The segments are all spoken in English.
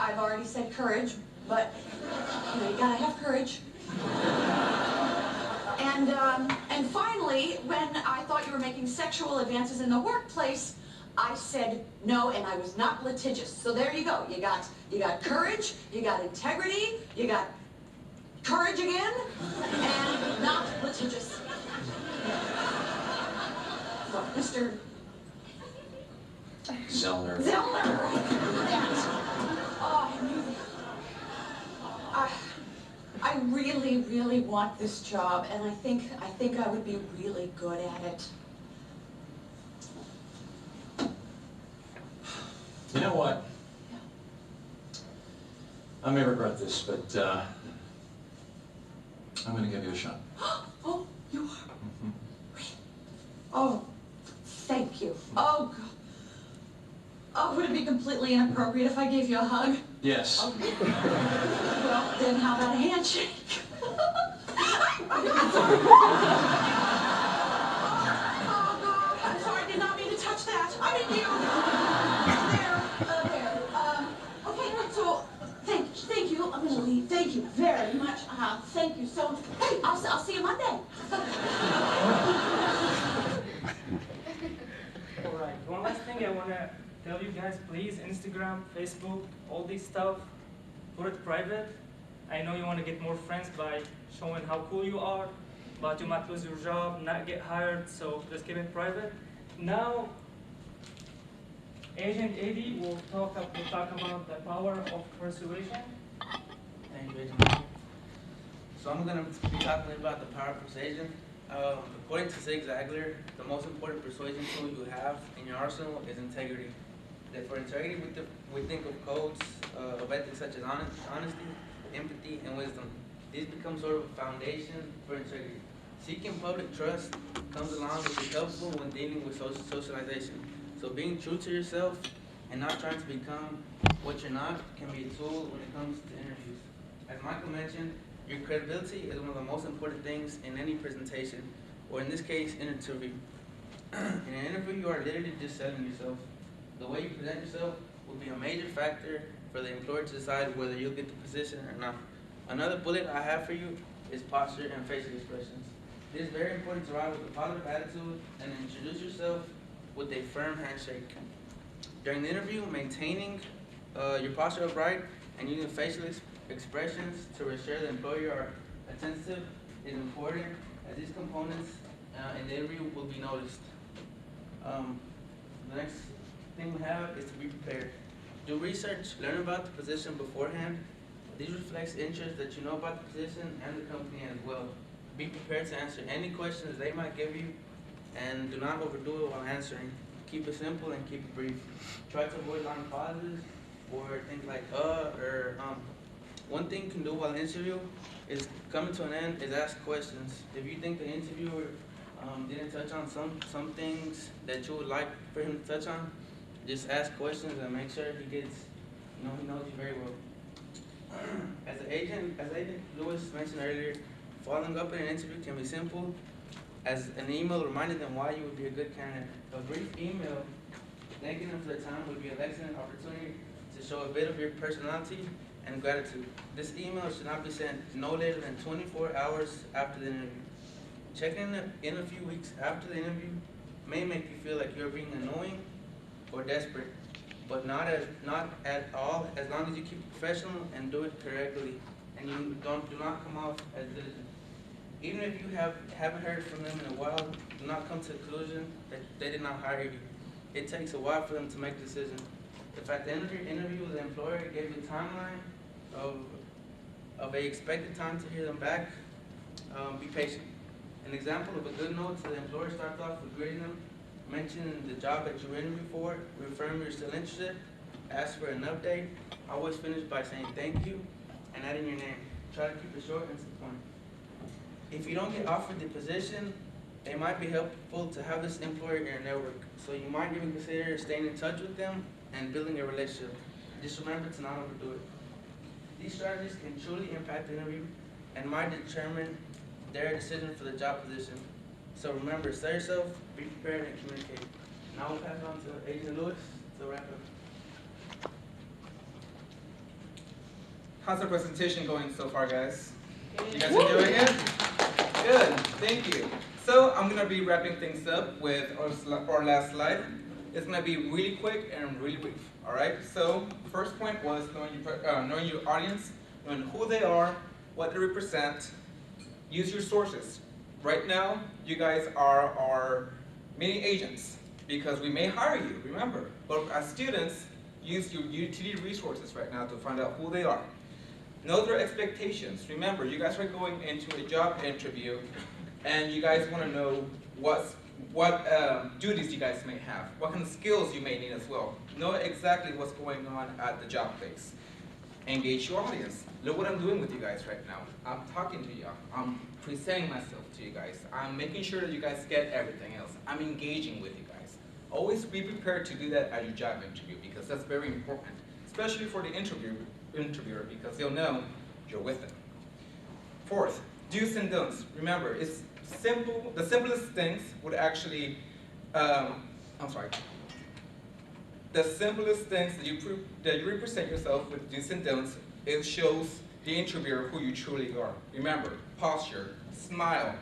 I've already said courage, but you gotta have courage. And finally, when I thought you were making sexual advances in the workplace, I said no, and I was not litigious. So there you go. You got courage, you got integrity, you got courage again, and not litigious. So, Mr. Zellner. Zellner. Oh, I really, really want this job, and I think I would be really good at it. You know what? Yeah. I may regret this, but I'm going to give you a shot. Oh, you are? Mm-hmm. Oh, thank you. Oh, God. Oh, would it be completely inappropriate if I gave you a hug? Yes. Oh. Well, then how about a handshake? I'm sorry. Oh, God. I'm sorry. I did not mean to touch that. I mean you. There. Okay, so thank you. I'm going to leave. Thank you very much. Thank you so much. Hey, I'll see you Monday. All right. One last thing I want to tell you guys, please, Instagram, Facebook, all this stuff, put it private. I know you want to get more friends by showing how cool you are, but you might lose your job, not get hired, so just keep it private. Now, Agent Eddie will talk about the power of persuasion. Thank you, Agent Michael. So I'm going to be talking about the power of persuasion. According to Zig Ziglar, the most important persuasion tool you have in your arsenal is integrity. That for integrity, we think of codes of ethics such as honesty, empathy, and wisdom. These become sort of a foundation for integrity. Seeking public trust comes along, which is helpful when dealing with socialization. So being true to yourself and not trying to become what you're not can be a tool when it comes to interviews. As Michael mentioned, your credibility is one of the most important things in any presentation, or in this case, an interview. In an interview, you are literally just selling yourself. The way you present yourself will be a major factor for the employer to decide whether you'll get the position or not. Another bullet I have for you is posture and facial expressions. It is very important to ride with a positive attitude and introduce yourself with a firm handshake. During the interview, maintaining your posture upright and using facial expressions to reassure the employer you are attentive is important, as these components in the interview will be noticed. The next thing we have is to be prepared. Do research, learn about the position beforehand. This reflects interest that you know about the position and the company as well. Be prepared to answer any questions they might give you, and do not overdo it while answering. Keep it simple and keep it brief. Try to avoid long pauses or things like or. One thing you can do while an interview is coming to an end is ask questions. If you think the interviewer didn't touch on some things that you would like for him to touch on, just ask questions and make sure he gets, he knows you very well. As Agent Lewis mentioned earlier, following up in an interview can be simple as an email reminding them why you would be a good candidate. A brief email thanking them for their time would be an excellent opportunity to show a bit of your personality and gratitude. This email should not be sent no later than 24 hours after the interview. Checking in a few weeks after the interview may make you feel like you're being annoying or desperate, but not at all, as long as you keep it professional and do it correctly, and you do not come off as diligent. Even if you haven't heard from them in a while, do not come to the conclusion that they did not hire you. It takes a while for them to make a decision. If at the end of your interview the employer gave you a timeline of a expected time to hear them back, be patient. An example of a good note to the employer starts off with greeting them, mentioning the job that you interviewed for, reaffirm you're still interested, ask for an update. Always finish by saying thank you and adding your name. Try to keep it short and to the point. If you don't get offered the position, it might be helpful to have this employer in your network. So you might even consider staying in touch with them and building a relationship. Just remember to not overdo it. These strategies can truly impact the interview and might determine their decision for the job position. So remember, sell yourself, be prepared, and communicate. Now we'll pass on to Agent Lewis to wrap up. How's the presentation going so far, guys? You guys enjoying it? Good, thank you. So I'm gonna be wrapping things up with our last slide. It's gonna be really quick and really brief, all right? So first point was knowing your audience, knowing who they are, what they represent. Use your sources. Right now, you guys are our mini agents because we may hire you, remember. But as students, use your utility resources right now to find out who they are. Know their expectations. Remember, you guys are going into a job interview and you guys want to know what duties you guys may have, what kind of skills you may need as well. Know exactly what's going on at the job place. Engage your audience. Look what I'm doing with you guys right now. I'm talking to you. I'm presenting myself to you guys. I'm making sure that you guys get everything else. I'm engaging with you guys. Always be prepared to do that at your job interview because that's very important, especially for the interviewer because they'll know you're with them. Fourth, do's and don'ts. Remember, it's simple. The simplest things would actually, the simplest things that you represent yourself with do's and don'ts, it shows the interviewer who you truly are. Remember, posture, smile,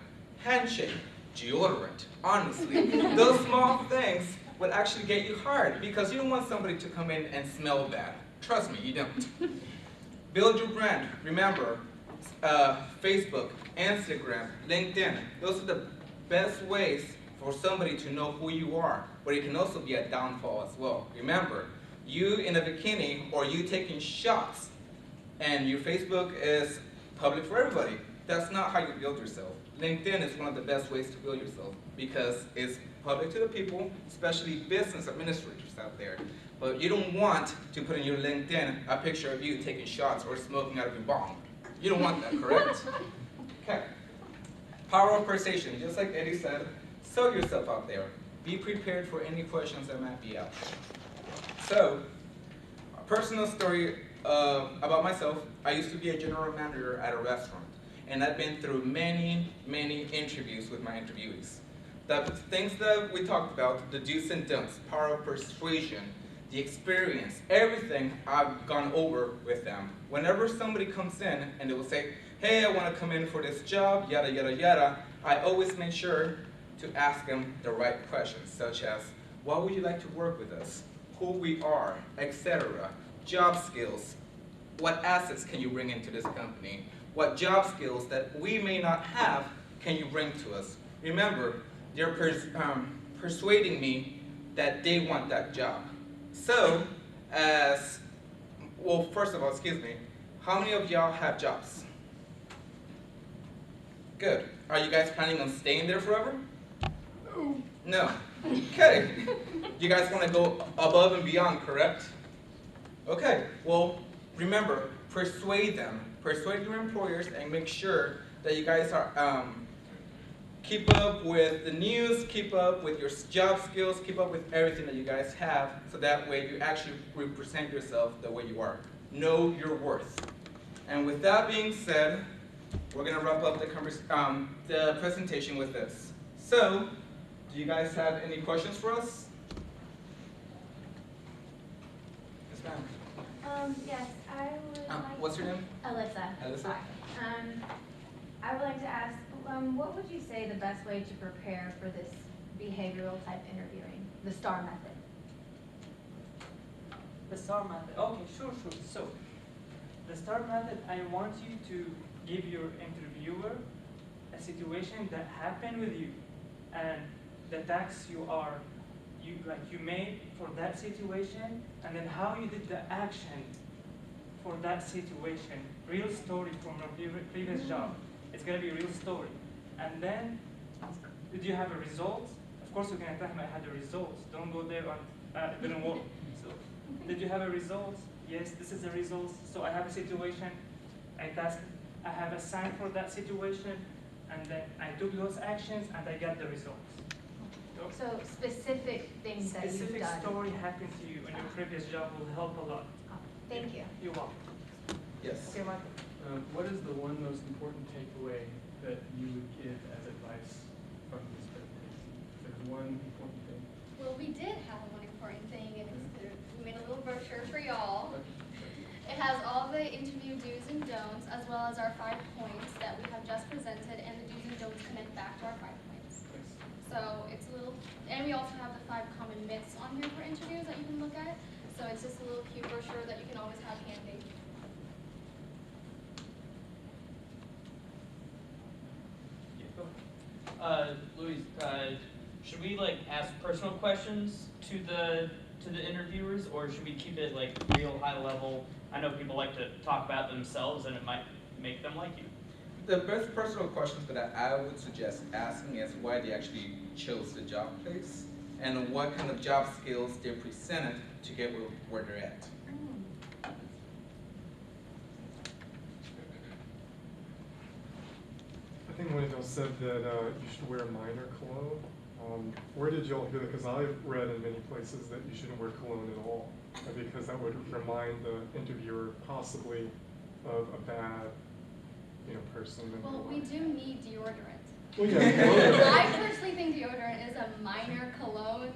handshake, deodorant. Honestly, those small things would actually get you hired because you don't want somebody to come in and smell bad. Trust me, you don't. Build your brand. Remember, Facebook, Instagram, LinkedIn, those are the best ways for somebody to know who you are, but it can also be a downfall as well. Remember, you in a bikini or you taking shots and your Facebook is public for everybody. That's not how you build yourself. LinkedIn is one of the best ways to build yourself because it's public to the people, especially business administrators out there. But you don't want to put in your LinkedIn a picture of you taking shots or smoking out of your bong. You don't want that, correct? Okay. Power of persuasion. Just like Eddie said, sell yourself out there. Be prepared for any questions that might be out there. So, a personal story about myself. I used to be a general manager at a restaurant. And I've been through many, many interviews with my interviewees. The things that we talked about, the do's and don'ts, power of persuasion, the experience, everything I've gone over with them. Whenever somebody comes in and they will say, hey, I want to come in for this job, yada, yada, yada, I always make sure to ask them the right questions, such as, why would you like to work with us? Who we are, etc. Job skills. What assets can you bring into this company? What job skills that we may not have can you bring to us? Remember, they're persuading me that they want that job. So, first of all, excuse me, how many of y'all have jobs? Good. Are you guys planning on staying there forever? No. No. Okay. You guys want to go above and beyond, correct? Okay. Well, remember, persuade them. Persuade your employers and make sure that you guys are keep up with the news, keep up with your job skills, keep up with everything that you guys have, so that way you actually represent yourself the way you are. Know your worth. And with that being said, we're going to wrap up the presentation with this. So, do you guys have any questions for us? Yes, ma'am. Yes, I would like What's your name? Alyssa. Alyssa? I would like to ask, what would you say the best way to prepare for this behavioral type interviewing, the STAR method? The STAR method. Okay, sure. So, the STAR method, I want you to give your interviewer a situation that happened with you and the tasks you made for that situation, and then how you did the action for that situation. Real story from your previous job. It's gonna be a real story. And then, did you have a result? Of course, you're gonna tell him I had a result. Don't go there and it didn't work. So, did you have a result? Yes, this is the result. So I have a situation. I have a sign for that situation, and then I took those actions and I got the results. So specific things that you've done. Specific story happened to you in your previous job will help a lot. Thank you. You're welcome. Yes. You're welcome. What is the one most important takeaway that you would give as advice from this presentation? There's one important thing. Well, we did have one important thing, and we made a little brochure for y'all. It has all the interview do's well as our 5 points that we have just presented, and the do's and don'ts connect back to our 5 points. So it's a little, and we also have the 5 common myths on here for interviews that you can look at. So it's just a little cute brochure that you can always have handy. Louise, should we like ask personal questions to the interviewers, or should we keep it like real high level? I know people like to talk about themselves, and it might make them like you. The best personal questions that I would suggest asking is why they actually chose the job place and what kind of job skills they presented to get where they're at. I think one of y'all said that you should wear minor cologne. Where did y'all hear that? Because I've read in many places that you shouldn't wear cologne at all, because that would remind the interviewer possibly of a bad, person. Well, we do need deodorant. Well, yeah. I personally think deodorant is a minor cologne,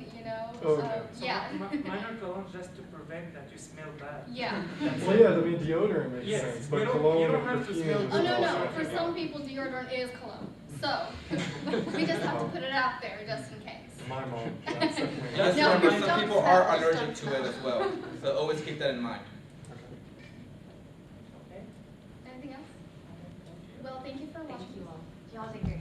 Okay. So yeah. minor cologne just to prevent that you smell bad. Yeah. Well, yeah, I mean, deodorant makes Yes, sense, you but don't- cologne you don't and have to perfume smell is Oh, no, also- no, for some people deodorant is cologne. So, we just have to put it out there just in case. My mom, that's definitely. Just No, remember, don't some people smell are it, allergic don't to it as well, so always keep that in mind. Okay. Anything else? Well, thank you for watching. Thank you all. Y'all take care.